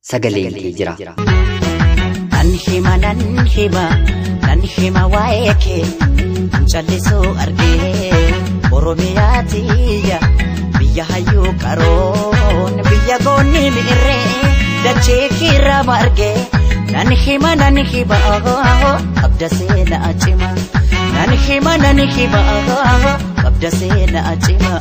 sagaleen kee jira. Nan hima waa'ee kee callisuu argee Oromiyaa tiyya biyya hayyuu qaroon biyya goonni miirree dachee kiirraa margee nan hima qabda seenaa cima nan hima qabda seenaa cima.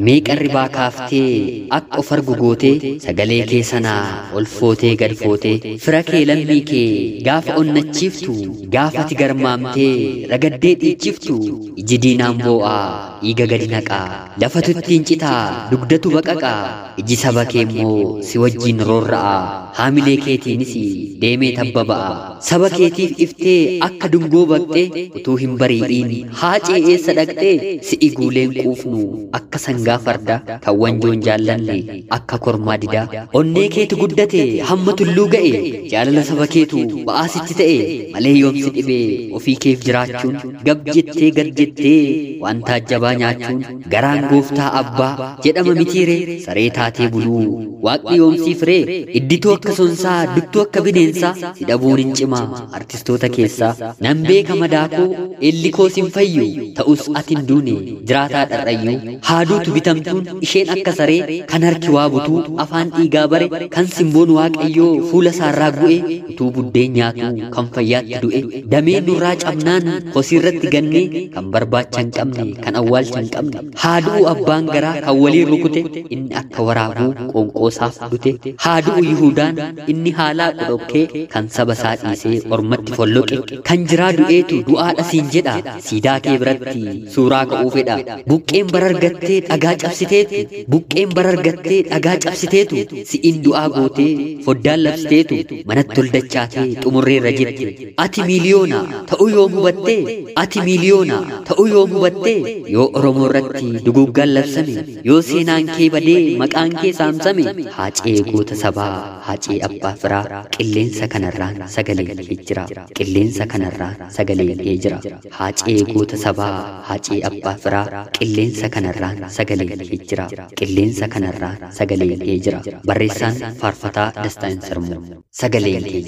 Meeqarri baa kaaftee akka of argu gootee sagalee kee sanaa ol footee gad footee fira kee lammii kee gaafa onnachiiftu gaafati garmaamtee ragaddee dhiichiftu iji diinaan boo'aa dhiiga gadi naqaa lafatu ittiin citaa dugdatu baqaqaa iji saba kee immoo si wajjin roorra'aa haamilee keetiinis deemee tabba ba'a saba keetiif iftee akka dungoo baqxee utuu hin bariidhiin haacee eessa dhaqxee si'i guuleen quufnu akka sangaa farda kan wanjoon jaallanne akka kormaa didaa onnee keetu guddate hamma tulluu ga'e jaalala saba keetu ba'aa sitti ta'e malee yoomsi dhibee ofii keef jiraachuun gab jettee gad jettee wanta ajjabaa nyaachuun garaan gooftaa abbaa jedhama mitiiree saree taatee buluu waaqni yoomsiif ree iddituu akka sonsaa duttuu akka bineensaa si dhabuun hin cimaa artistoota keessaa nan beeka madaakoo eellikoo sin fayyu ta'us atin duune jiraataa dharrayyuu haaduutu bitamtuun isheen akka saree kan harki waa butuu afaan dhiigaa bare kan simboon waaqayyoo fuula isaarraa gu'e utuu buddeen nyaatu kan fayyaatti du'e damee nurraa cabnaan hosiirratti gannee kan barbaacha hin qabne kan awwaalcha hin qabne haaduu abbaan garaa kan waliin rukute inni akka waraabuu qoonqoosaaf dute haaduu Yihudaan inni haalaa qodhokkee kan saba isaa dhiisee ormatti folloqe kan jiraa du'eetu du'aadha siin jedha siidaa kee biratti suuraa ka'uu fedha buqqeen barargattee dhagaa cabsiteetu buqqeen barargattee dhagaa cabsiteetu si'in du'aa gootee foddaan labsiteetu manatti ol dachaatee xumurreerra jirti ati miiliyoona ta'uu yoo hubattee ati miiliyoona ta'uu yoo hubattee yoo Oromoo irratti duguggaan labsame yoo seenaan kee badee maqaan kee saamsame haacee goota sabaa haacee abbaa firaa qilleensa kanarraan sagaleen kee jira qilleensa kanarraan sagaleen kee jira haacee goota sabaa haacee abbaa firaa qilleensa kanarraan sagaleen kee jira qilleensa kanarraan sagaleen kee jira barreessaan faarfataa Dastaan Sirmuu sagaleen kee